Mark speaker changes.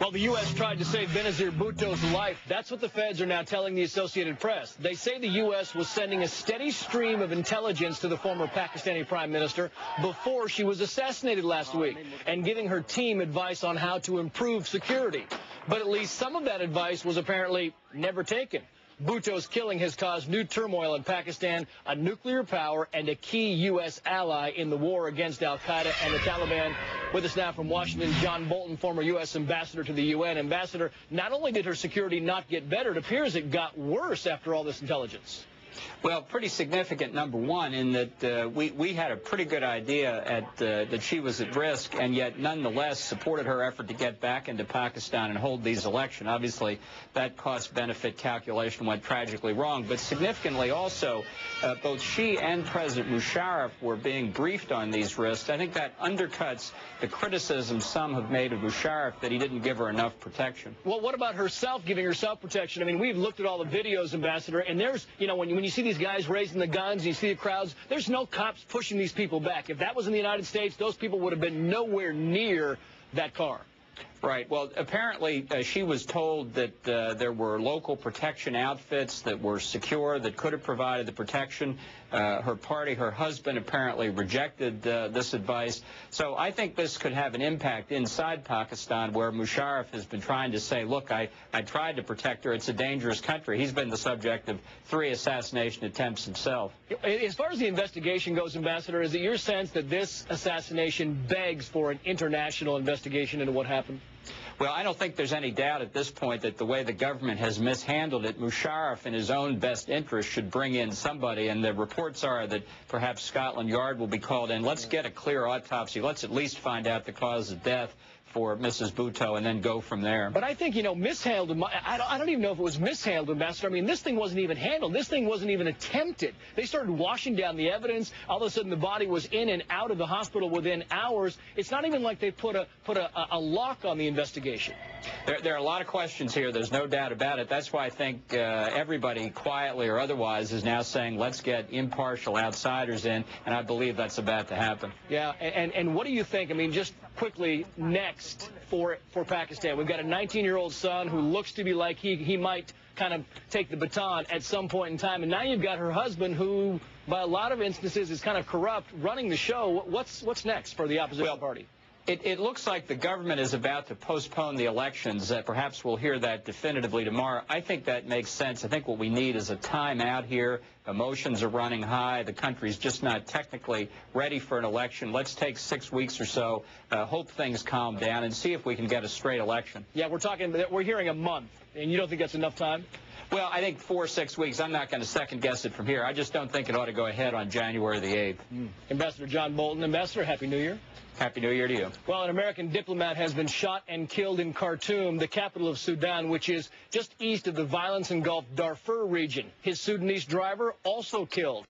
Speaker 1: Well, the U.S. tried to save Benazir Bhutto's life. That's what the feds are now telling the Associated Press. They say the U.S. was sending a steady stream of intelligence to the former Pakistani prime minister before she was assassinated last week and giving her team advice on how to improve security. But at least some of that advice was apparently never taken. Bhutto's killing has caused new turmoil in Pakistan, a nuclear power and a key U.S. ally in the war against al-Qaeda and the Taliban. With us now from Washington, John Bolton, former U.S. ambassador to the UN. Ambassador, not only did her security not get better, it appears it got worse after all this intelligence.
Speaker 2: Well, pretty significant, number one, in that we had a pretty good idea that she was at risk, and yet nonetheless supported her effort to get back into Pakistan and hold these elections. Obviously, that cost-benefit calculation went tragically wrong, but significantly also, both she and President Musharraf were being briefed on these risks. I think that undercuts the criticism some have made of Musharraf that he didn't give her enough protection.
Speaker 1: Well, what about herself, giving herself protection? I mean, we've looked at all the videos, Ambassador, and there's, you know, when you see these guys raising the guns, you see the crowds, there's no cops pushing these people back. If that was in the United States, those people would have been nowhere near that car.
Speaker 2: Right. Well, apparently she was told that there were local protection outfits that were secure, that could have provided the protection. Her party, her husband, apparently rejected this advice. So I think this could have an impact inside Pakistan, where Musharraf has been trying to say, look, I tried to protect her. It's a dangerous country. He's been the subject of 3 assassination attempts himself.
Speaker 1: As far as the investigation goes, Ambassador, is it your sense that this assassination begs for an international investigation into what happened?
Speaker 2: Well, I don't think there's any doubt at this point that the way the government has mishandled it, Musharraf, in his own best interest, should bring in somebody, and the reports are that perhaps Scotland Yard will be called in. Let's get a clear autopsy. Let's at least find out the cause of death for Mrs. Bhutto and then go from there.
Speaker 1: But I think, you know, mishandled, I don't even know if it was mishandled, Ambassador. I mean, this thing wasn't even handled. This thing wasn't even attempted. They started washing down the evidence. All of a sudden, the body was in and out of the hospital within hours. It's not even like they put a lock on the investigation.
Speaker 2: There are a lot of questions here. There's no doubt about it. That's why I think everybody, quietly or otherwise, is now saying, let's get impartial outsiders in, and I believe that's about to happen.
Speaker 1: Yeah, and what do you think, I mean, just quickly, next for Pakistan? We've got a 19-year-old son who looks to be like he might kind of take the baton at some point in time, and now you've got her husband who, by a lot of instances, is kind of corrupt, running the show. What's next for the opposition party?
Speaker 2: It looks like the government is about to postpone the elections. Perhaps we'll hear that definitively tomorrow. I think that makes sense. I think what we need is a time out here. Emotions are running high. The country's just not technically ready for an election. Let's take 6 weeks or so, hope things calm down, and see if we can get a straight election.
Speaker 1: Yeah, we're hearing a month, and you don't think that's enough time?
Speaker 2: Well, I think 4 or 6 weeks. I'm not going to second-guess it from here. I just don't think it ought to go ahead on January the 8th.
Speaker 1: Ambassador John Bolton. Ambassador, Happy New Year.
Speaker 2: Happy New Year to you.
Speaker 1: Well, an American diplomat has been shot and killed in Khartoum, the capital of Sudan, which is just east of the violence-engulfed Darfur region. His Sudanese driver also killed.